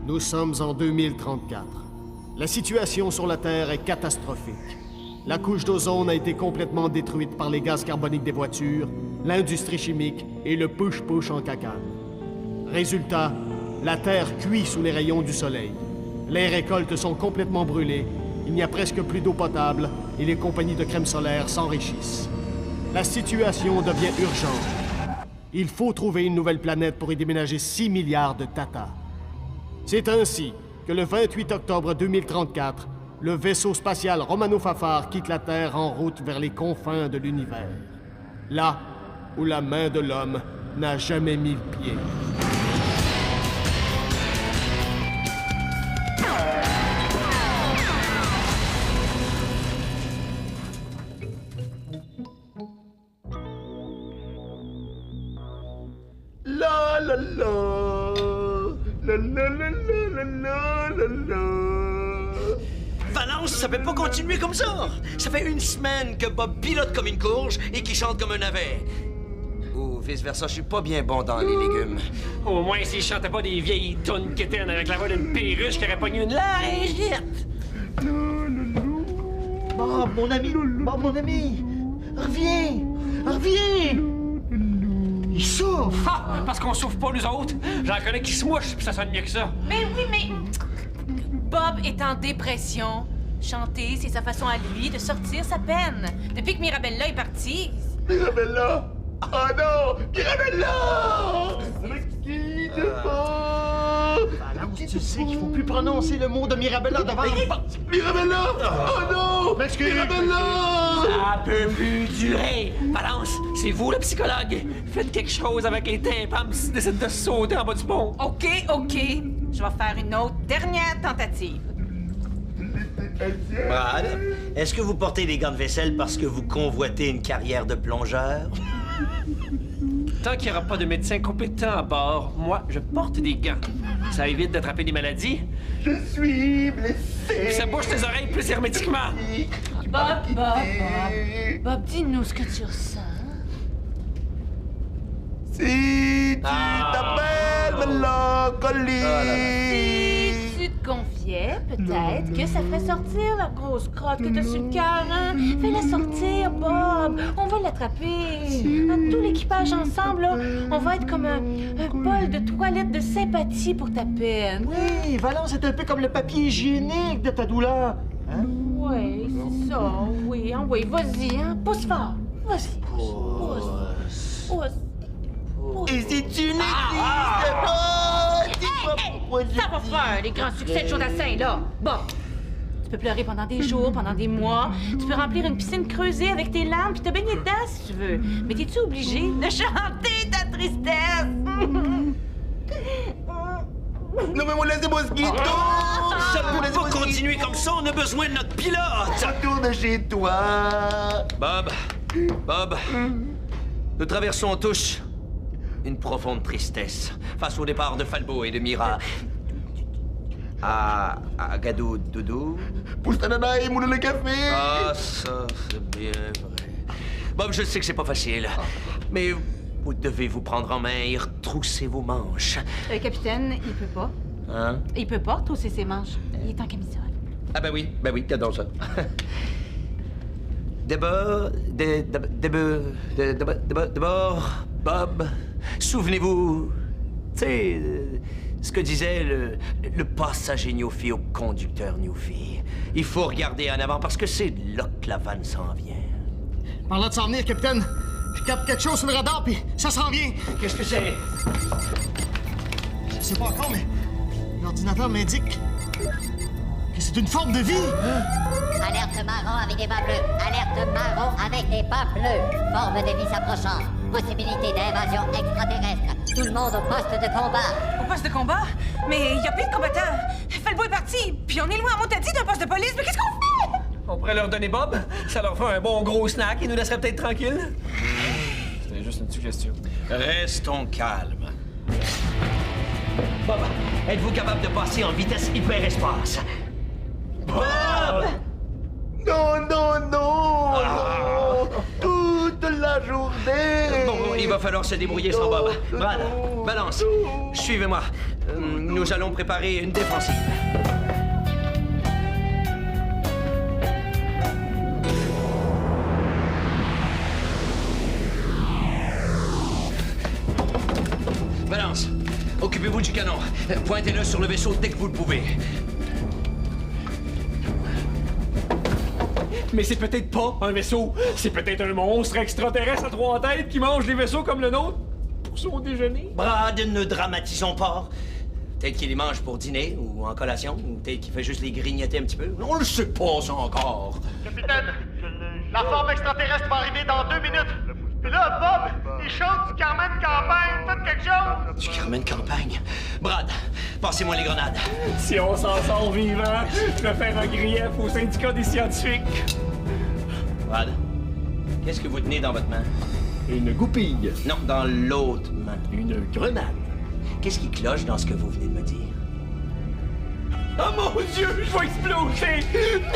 Nous sommes en 2034. La situation sur la Terre est catastrophique. La couche d'ozone a été complètement détruite par les gaz carboniques des voitures, l'industrie chimique et le push-push en cacane. Résultat, la Terre cuit sous les rayons du soleil. Les récoltes sont complètement brûlées, il n'y a presque plus d'eau potable et les compagnies de crème solaire s'enrichissent. La situation devient urgente. Il faut trouver une nouvelle planète pour y déménager 6 milliards de Tata. C'est ainsi que le 28 octobre 2034, le vaisseau spatial Romano-Fafard quitte la Terre en route vers les confins de l'univers. Là où la main de l'homme n'a jamais mis le pied. La la la, la la la la la la la. Valence, ça peut pas continuer comme ça! Ça fait une semaine que Bob pilote comme une courge et qu'il chante comme un navet. Ou vice-versa, je suis pas bien bon dans les légumes. Au moins, s'il chantait pas des vieilles tonnes quétaines avec la voix d'une perruche qui aurait pogné une lingette! Bob, mon ami, Bob, mon ami, reviens, reviens. Il souffre. Ah! Parce qu'on souffre pas, nous autres! J'en connais qui se mouchent, puis ça sonne mieux que ça! Mais oui, mais... Bob est en dépression. Chanter, c'est sa façon à lui de sortir sa peine. Depuis que Mirabella est partie... Mirabella! Oh non! Mirabella! Valence, tu sais qu'il faut plus prononcer le mot de Mirabella devant... Mirabella! Oh non! M'excuse. Mirabella! Ça peut plus durer! Valence, c'est vous le psychologue! Faites quelque chose avec les tympans s'ils décident de sauter en bas du pont! OK. Je vais faire une autre dernière tentative. Brad, est-ce que vous portez des gants de vaisselle parce que vous convoitez une carrière de plongeur? Tant qu'il n'y aura pas de médecin compétent à bord, moi, je porte des gants. Ça évite d'attraper des maladies. Je suis blessé. Puis ça bouche tes oreilles plus hermétiquement. Bob, dis-nous ce que tu ressens. Si tu t'appelles mélancolie. Si tu te confiais, peut-être que ça ferait sortir la grosse crotte que t'as sur le cœur, hein? Fais-la sortir, Bob. On va l'attraper. Tout l'équipage ensemble, là, on va être comme un bol de toilette de sympathie pour ta peine. Oui, Valence est un peu comme le papier hygiénique de ta douleur. Hein? Oui, c'est ça. Oui, hein, oui, vas-y, hein. Pousse fort. Vas-y. Pousse. Et si tu n'existais pas, dis-moi pourquoi je Ça va faire les grands succès de Jodassin, là. Bon. Tu peux pleurer pendant des jours, pendant des mois. Tu peux remplir une piscine creusée avec tes larmes puis te baigner dedans si tu veux. Mais t'es-tu obligé de chanter ta tristesse? Non mais on laisse des mosquitos. Ça peut pas continuer comme ça, on a besoin de notre pilote! Retourne chez toi. Bob, nous traversons en touche une profonde tristesse face au départ de Falbo et de Mira. À Gadou Doudou. Pousse ta nana et moule le café. Ah, ça, c'est bien vrai. Bob, je sais que c'est pas facile, mais vous devez vous prendre en main et retrousser vos manches. Capitaine, il peut pas. Hein? Il peut pas retrousser ses manches. Il est en camisole. Ah ben oui, t'adores ça. D'abord, Bob, souvenez-vous, tu sais, ce que disait le passager Newfie au conducteur Newfie. Il faut regarder en avant parce que c'est là que la vanne s'en vient. Par là de s'en venir, capitaine. Je capte quelque chose sur le radar, puis ça s'en vient. Qu'est-ce que c'est? Je sais pas encore, mais l'ordinateur m'indique que c'est une forme de vie. Alerte marron avec des bas bleus. Alerte marron avec des bas bleus. Forme de vie s'approchant. Possibilité d'invasion extraterrestre. Tout le monde au poste de combat. Au poste de combat? Mais il y a plus de combattants. Falbo est parti, puis on est loin à Montadi d'un poste de police. Mais qu'est-ce qu'on fait? On pourrait leur donner Bob. Ça leur fait un bon gros snack. Ils nous laisseraient peut-être tranquilles. C'était juste une suggestion. Restons calmes. Bob, êtes-vous capable de passer en vitesse hyperespace? Bob! Non, non, non, non. Toute la journée. Bon, il va falloir se débrouiller sans Bob. Brad, balance. Suivez-moi. nous allons préparer une défensive. Valence, occupez-vous du canon. Pointez-le sur le vaisseau dès que vous le pouvez. Mais c'est peut-être pas un vaisseau. C'est peut-être un monstre extraterrestre à 3 têtes qui mange des vaisseaux comme le nôtre pour son déjeuner. Brad, ne dramatisons pas. Peut-être qu'il les mange pour dîner ou en collation, ou peut-être qu'il fait juste les grignoter un petit peu. On le sait pas ça encore. Capitaine, la forme extraterrestre va arriver dans 2 minutes. Puis là, Bob, il chante du Carmen Campagne. Faites quelque chose. Du Carmen Campagne. Brad, passez-moi les grenades. Si on s'en sort vivant, je vais faire un grief au syndicat des scientifiques. Brad, qu'est-ce que vous tenez dans votre main? Une goupille. Non, dans l'autre main. Une grenade. Qu'est-ce qui cloche dans ce que vous venez de me dire? Oh mon Dieu, je vais exploser!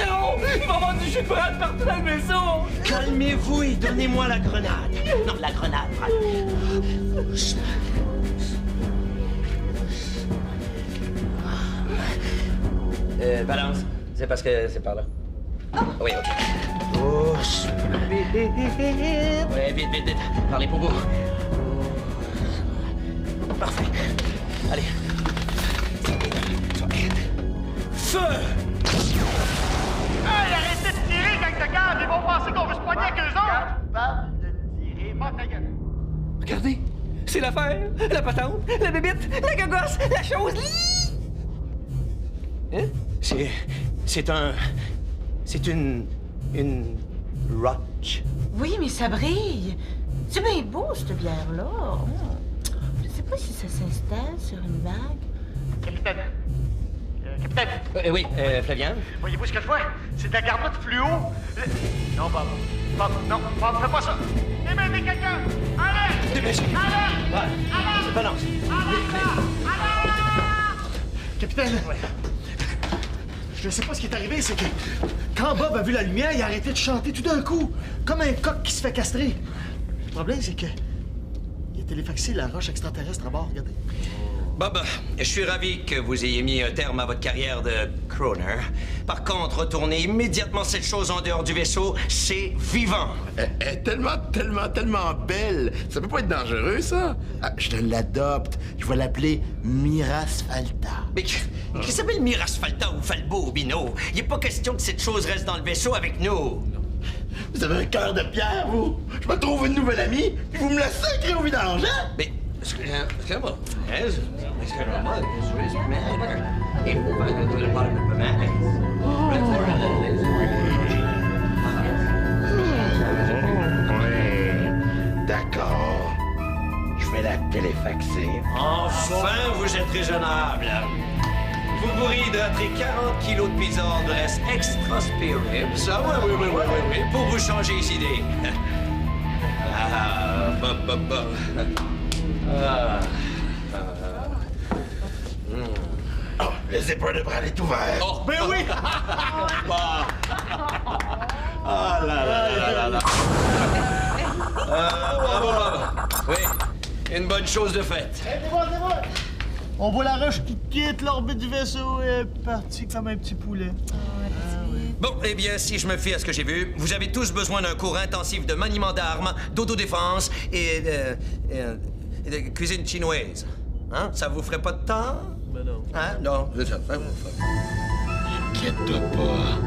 Non! Il va y avoir du jus de Brad partout dans le vaisseau! Calmez-vous et donnez-moi la grenade. Non, la grenade, Brad. Balance. C'est parce que c'est par là. Oui, OK. Oh, ouais, vite, vite, vite. Parlez pour vous. Parfait. Allez. Feu! Hey, arrêtez de tirer, gang de garde. Ils vont penser qu'on veut se pogner avec eux autres. Capable de tirer, mort ta gueule. Regardez, c'est l'affaire, la patente, la bébite, la gogosse, la chose. Hein? C'est une roche. Oui, mais ça brille. C'est bien beau, cette bière-là. Je sais pas si ça s'installe sur une vague. Capitaine. Capitaine. Oui, Flavien? Voyez-vous ce que je vois? C'est de la garnotte fluo. Non, Bob. Bob, non, Bob, fais pas ça. Émettez quelqu'un. Allez! Dépêchez! Allez! Ouais. Balance. Capitaine. Je sais pas ce qui est arrivé, c'est que quand Bob a vu la lumière, il a arrêté de chanter tout d'un coup, comme un coq qui se fait castrer. Le problème, c'est que il a téléfaxé la roche extraterrestre à bord, regardez. Bob, je suis ravi que vous ayez mis un terme à votre carrière de crooner. Par contre, retournez immédiatement cette chose en dehors du vaisseau, c'est vivant. Elle est tellement belle. Ça peut pas être dangereux, ça? Ah, je l'adopte. Je vais l'appeler Mirasphalta. Mais qui s'appelle Mirasphalta ou Falbo ou Bino? Il n'est pas question que cette chose reste dans le vaisseau avec nous. Vous avez un cœur de pierre, vous? Je me trouve une nouvelle amie, puis vous me la sacrez au vidange, hein? Mais, excusez-moi, excusez-moi, il faut pas que le parle de D'accord. Je vais la téléfaxer. Enfin, vous êtes raisonnable. Vous pourriez hydrater 40 kilos de pizza en graisse extra spirée. Ça, oui, pour vous changer les idées. Bob. Oh, le zipper de Brad est ouvert. Oh, Ben oui! Ah là. Bravo, Bob. Oui, une bonne chose de faite. C'est bon. On voit la roche qui quitte l'orbite du vaisseau et est partie comme un petit poulet. Bon, eh bien, si je me fie à ce que j'ai vu, vous avez tous besoin d'un cours intensif de maniement d'armes, d'autodéfense et de cuisine chinoise. Hein? Ça vous ferait pas de temps? Ben non. Hein? Non, c'est ça. Inquiète-toi pas.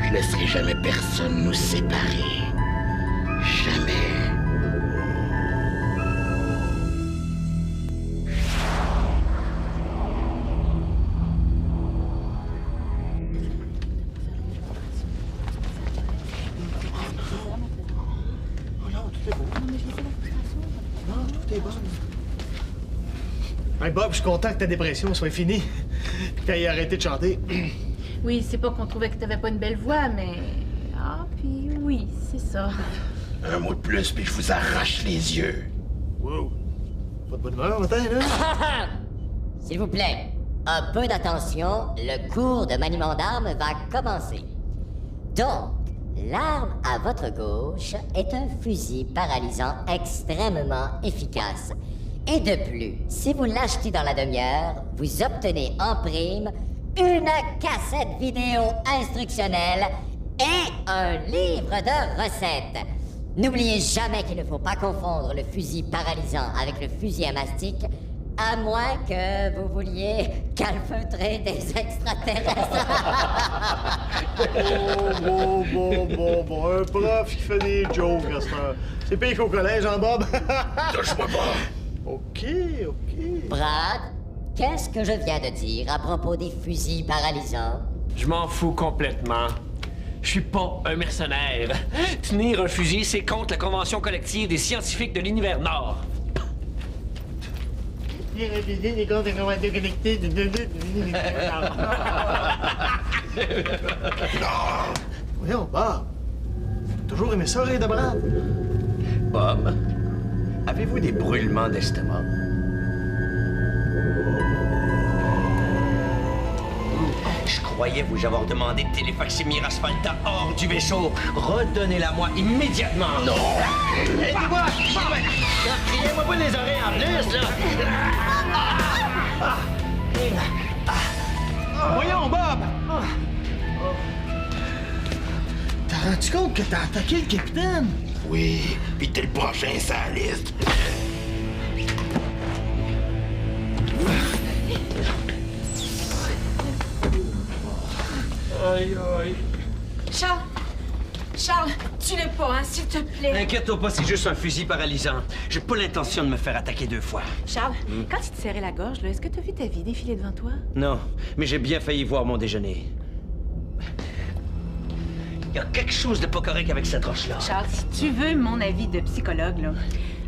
Je laisserai jamais personne nous séparer. Jamais. Hey Bob, je suis content que ta dépression soit finie. Puis que t'aies arrêté de chanter. Oui, c'est pas qu'on trouvait que t'avais pas une belle voix, mais... Ah, puis oui, c'est ça. Un mot de plus, puis je vous arrache les yeux. Wow. Pas de bonne humeur, matin, là? S'il vous plaît, un peu d'attention, le cours de maniement d'armes va commencer. Donc, l'arme à votre gauche est un fusil paralysant extrêmement efficace. Et de plus, si vous l'achetez dans la demi-heure, vous obtenez en prime une cassette vidéo instructionnelle et un livre de recettes. N'oubliez jamais qu'il ne faut pas confondre le fusil paralysant avec le fusil à mastic, à moins que vous vouliez calfeutrer des extraterrestres. Bon. Un prof qui fait des jokes à cette heure. C'est pire qu'au collège, hein, Bob? Touche-moi pas! OK. Brad, qu'est-ce que je viens de dire à propos des fusils paralysants? Je m'en fous complètement. Je suis pas un mercenaire. Tenir un fusil, c'est contre la convention collective des scientifiques de l'univers Nord. Voyons, Bob. Toujours aimé ça, rire de Brad? Bob, avez-vous des brûlements d'estomac? Je croyais vous avoir demandé de téléfaxer Mirasfalta hors du vaisseau. Redonnez-la-moi immédiatement. Non! Aidez-moi! Criez-moi pas les oreilles en plus, là! Voyons, Bob! T'as rendu compte que t'as attaqué le capitaine? Oui, pis t'es le prochain sur la liste. Aïe. Charles, tue-le pas, hein, s'il te plaît. Inquiète-toi pas, c'est juste un fusil paralysant. J'ai pas l'intention de me faire attaquer 2 fois. Charles, quand il te serrait la gorge, là, est-ce que t'as vu ta vie défiler devant toi? Non, mais j'ai bien failli voir mon déjeuner. Il y a quelque chose de pas correct avec cette roche-là. Charles, si tu veux mon avis de psychologue, là,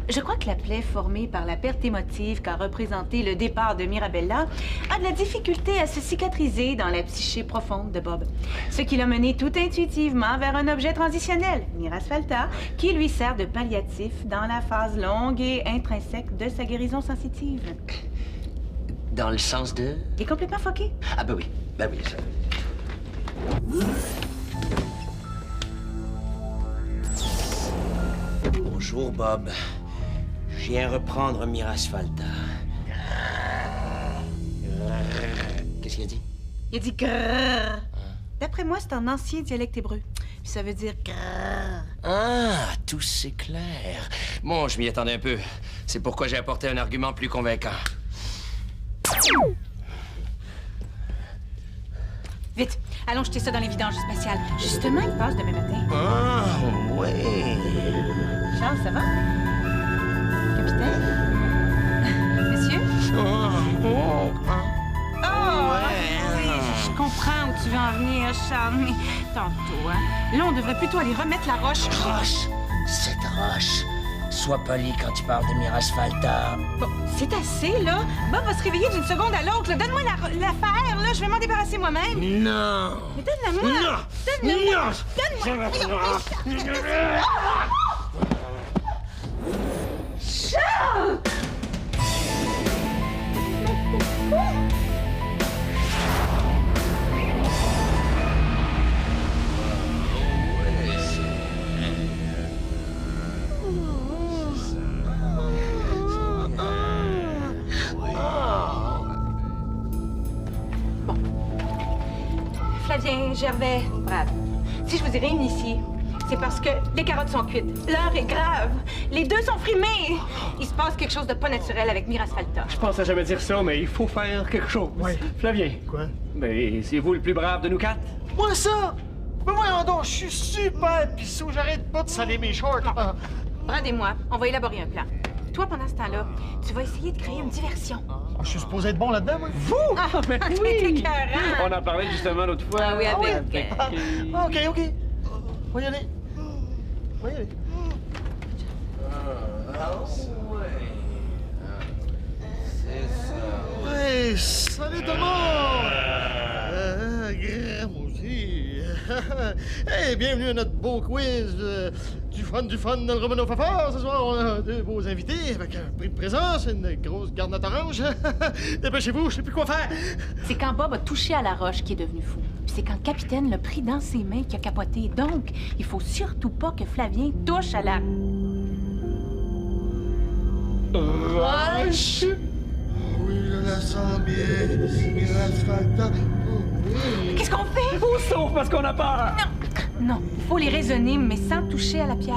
je crois que la plaie formée par la perte émotive qu'a représenté le départ de Mirabella a de la difficulté à se cicatriser dans la psyché profonde de Bob. Ce qui l'a mené tout intuitivement vers un objet transitionnel, Mirasfalta, qui lui sert de palliatif dans la phase longue et intrinsèque de sa guérison sensitive. Dans le sens de... Il est complètement fucké. Ah ben oui, ça... Bonjour, Bob. Je viens reprendre Mirasfalta. Qu'est-ce qu'il a dit? Il a dit grrrr. D'après moi, c'est un ancien dialecte hébreu. Puis ça veut dire grrrr. Ah, tout s'éclaire. Bon, je m'y attendais un peu. C'est pourquoi j'ai apporté un argument plus convaincant. Vite, allons jeter ça dans les vidanges spatiales. Justement, il passe demain matin. Ah, ouais. Charles, ça va? Capitaine? Monsieur? Oh! Je comprends où tu veux en venir, Charles, mais tantôt, hein? Là, on devrait plutôt aller remettre la roche. Roche! Cette roche! Sois poli quand tu parles de Mirasfalta. Bon, c'est assez, là. Bob va se réveiller d'une seconde à l'autre. là. Donne-moi l'affaire, là. Je vais m'en débarrasser moi-même. Non! Mais donne-la-moi! Non! Donne-la-moi! Non! Donne-moi! Charles! Flavien, Gervais, Brad, si je vous ai réunis ici, c'est parce que les carottes sont cuites. L'heure est grave. Les deux sont frimés. Il se passe quelque chose de pas naturel avec Mirasfalta. Je pense à jamais dire ça, mais il faut faire quelque chose. Ouais. Flavien. Quoi? Mais c'est vous le plus brave de nous 4? Moi, ça! Mais voyons donc, je suis super pissou, j'arrête pas de saler mes shorts. Brad et moi, on va élaborer un plan. Toi, pendant ce temps-là, tu vas essayer de créer une diversion. Je suis supposé être bon là-dedans, moi? Ah, mais T'es oui! écœurant. On en parlait justement l'autre fois. Ah oui, avec... OK. On va y aller. On va y aller. Ouais, salut tout le monde! Moi aussi. Hey, bienvenue à notre beau quiz. Du fun dans le Romano Fafard. Ce soir, on a deux beaux invités avec un prix de présence, une grosse garnotte orange. Dépêchez-vous, je sais plus quoi faire. C'est quand Bob a touché à la roche qui est devenu fou. Puis c'est quand le capitaine l'a pris dans ses mains qu'il a capoté. Donc, il faut surtout pas que Flavien touche à la... Ouais. proche. Oui, je la sens bien. Mirasphalta. Oh, oui. Qu'est-ce qu'on fait? On sauve parce qu'on a peur. Non, faut les raisonner, mais sans toucher à la pierre.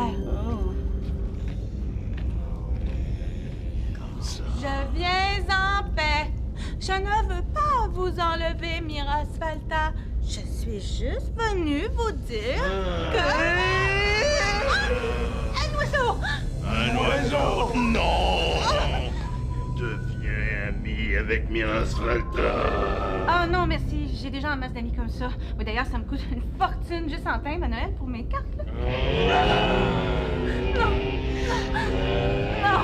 Je viens en paix. Je ne veux pas vous enlever, Mirasphalta. Je suis juste venue vous dire que... Ah! Un oiseau! Un oiseau? Non! Deviens ami avec Mirasphalta. Ah non, merci. J'ai déjà un masse d'amis comme ça. Oui, d'ailleurs, ça me coûte une fortune juste en timbre à Noël pour mes cartes, là. Non! Non!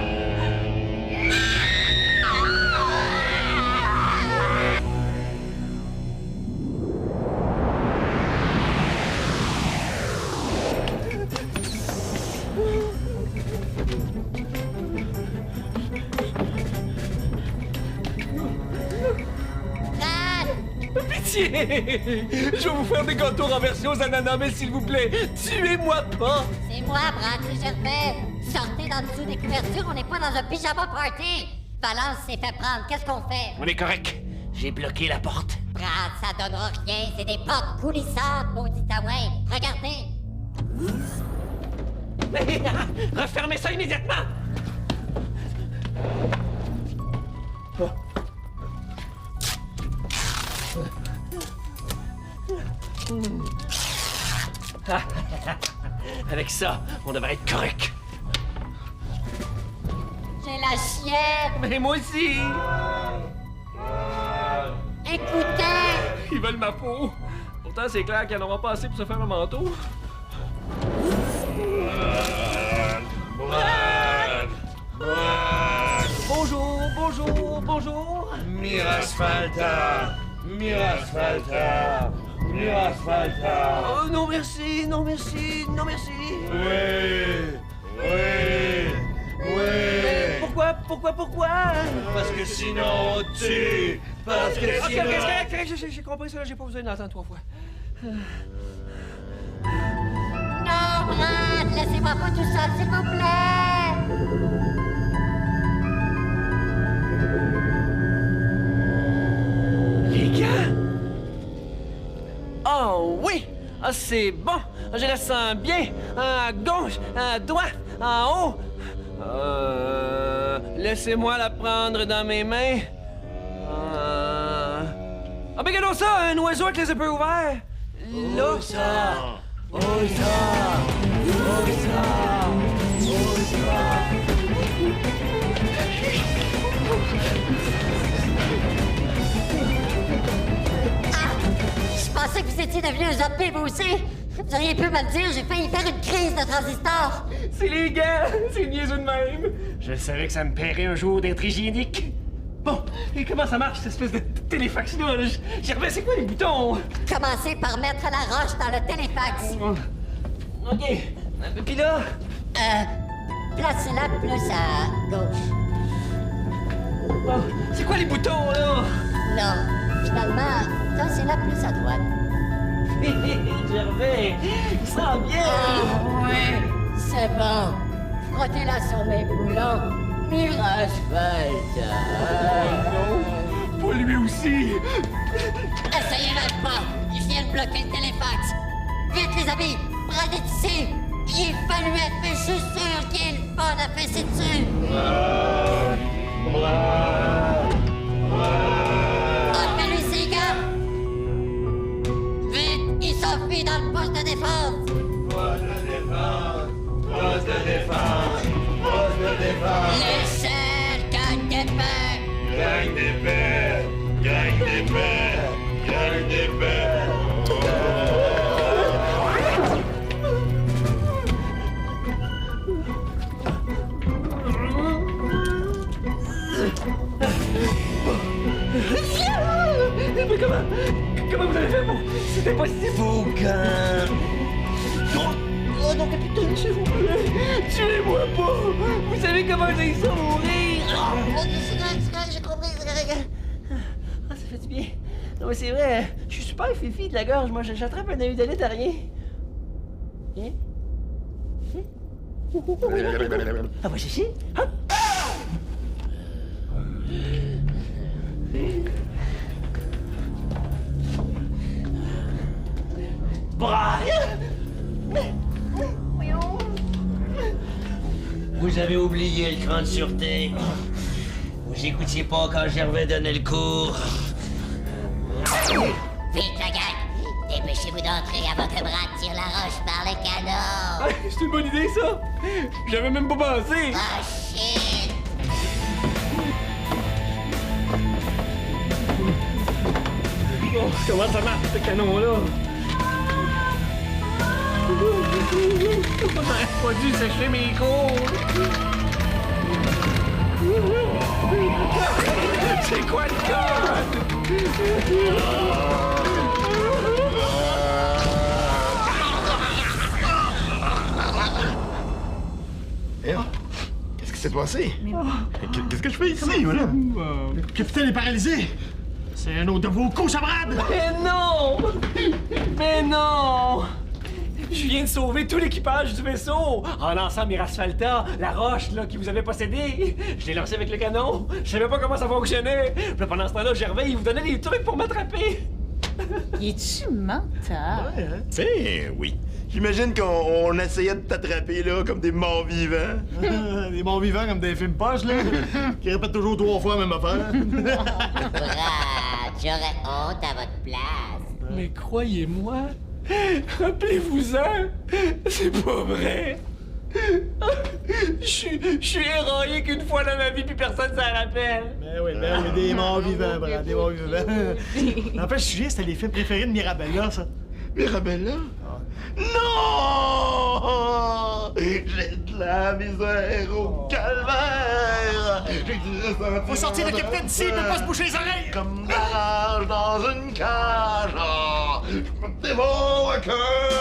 Pitié! Je vais vous faire des gâteaux renversés aux ananas, mais s'il vous plaît, tuez-moi pas! C'est moi, Brad Gervais. Sortez d'en dessous des couvertures, on n'est pas dans un pyjama party. Valence s'est fait prendre, qu'est-ce qu'on fait? On est correct. J'ai bloqué la porte. Brad, ça donnera rien, c'est des portes coulissantes, maudit Taouin. Regardez. Refermez ça immédiatement! Avec ça, on devrait être correct. J'ai la chienne. Mais moi aussi! Écoutez. Ils veulent ma peau. Pourtant, c'est clair qu'ils en auront pas assez pour se faire un manteau. Bonjour, bonjour, bonjour! Mirasphalta! Mirasphalta! Mirasphalta! Oh, non merci, non merci, non merci! Oui! Mais pourquoi? Parce que sinon on tue! Parce que Ok, sinon... c'est correct, j'ai compris ça, j'ai pas besoin d'entendre 3 fois. Non, Brad, laissez-moi pas tout seul, s'il vous plaît. Les gars! Oh oui! Ah, c'est bon! Je la sens bien! À gauche, à droite, en haut! Laissez-moi la prendre dans mes mains. Ah, ben regardons ça! Un oiseau avec les épaules ouverts! Là! Je pensais que vous étiez devenu un zombie, vous aussi. Vous auriez pu me le dire, j'ai failli faire une crise de transistor. C'est les gars! C'est niaiseux de même! Je savais que ça me paierait un jour d'être hygiénique. Bon, et comment ça marche, cette espèce de téléfax-là? Gervais, c'est quoi les boutons? Commencez par mettre la roche dans le téléfax. OK. Puis là? Placez-la plus à gauche. Oh, c'est quoi les boutons, là? Non, finalement, placez-la plus à droite. Gervais, il sent bien! Ouais, c'est bon. Frottez-la sur mes boulons. Mirasphalta. Non, pas lui aussi! Essayez même pas. Je viens de bloquer le téléfax. Vite, les amis, prenez d'ici. Il fallu être, mais je suis sûr qu'il y a le fun à fesser dessus. Appelez ces gars. Vite, il s'enfuit dans le poste de défense. Les seuls gagnent des paix. Gagne des pères! Gagne des pères! Gagne des pères! Mais comment vous avez fait pour... C'était possible! Faucon! Oh non, capitaine, s'il vous plaît! Tuez-moi pas! Vous savez comment j'ai ça mourir! J'ai compris. Ah, ça fait du bien. Non, mais c'est vrai, je suis super fifi de la gorge. Moi, j'attrape un amygdalite à rien. Hein? Ah, moi, chichi? Hop! avez oublié le cran de sûreté. Vous écoutiez pas quand Gervais donnait le cours. Vite, la gang! Dépêchez-vous d'entrer avant que Brad tire la roche par le canon! C'est une bonne idée, ça! J'avais même pas pensé! Oh shit! Oh, comment ça marche, ce canon-là? On n'aurait pas dû sécher mes cours! C'est quoi le code? Qu'est-ce qui s'est passé? Qu'est-ce que je fais ici, voilà? Le capitaine est paralysé! C'est un autre de vos couches à Brad! Mais non! Mais non! Je viens de sauver tout l'équipage du vaisseau en lançant Mirasphalta, la roche là, qui vous avait possédé. Je l'ai lancé avec le canon. Je savais pas comment ça fonctionnait. Puis là, pendant ce temps-là, Gervais, il vous donnait des trucs pour m'attraper. Es-tu menteur? Ben oui. J'imagine qu'on essayait de t'attraper, là, comme des morts vivants. Des bons vivants comme des films poches, là, qui répètent toujours 3 fois la même affaire. Brad, j'aurais honte à votre place. Mais croyez-moi, rappelez-vous-en, c'est pas vrai. Je suis héroïque une fois dans ma vie, puis personne s'en rappelle. Ben oui, des morts vivants, Brad, des morts vivants. En fait, je me souviens, c'était les films préférés de Mirabella, ça. Mirabella? Non! J'ai de la misère au calvaire! Faut sortir le capitaine d'ici, il peut pas se boucher les oreilles! Comme la rage dans une cage! Je peux te dévorer un cœur!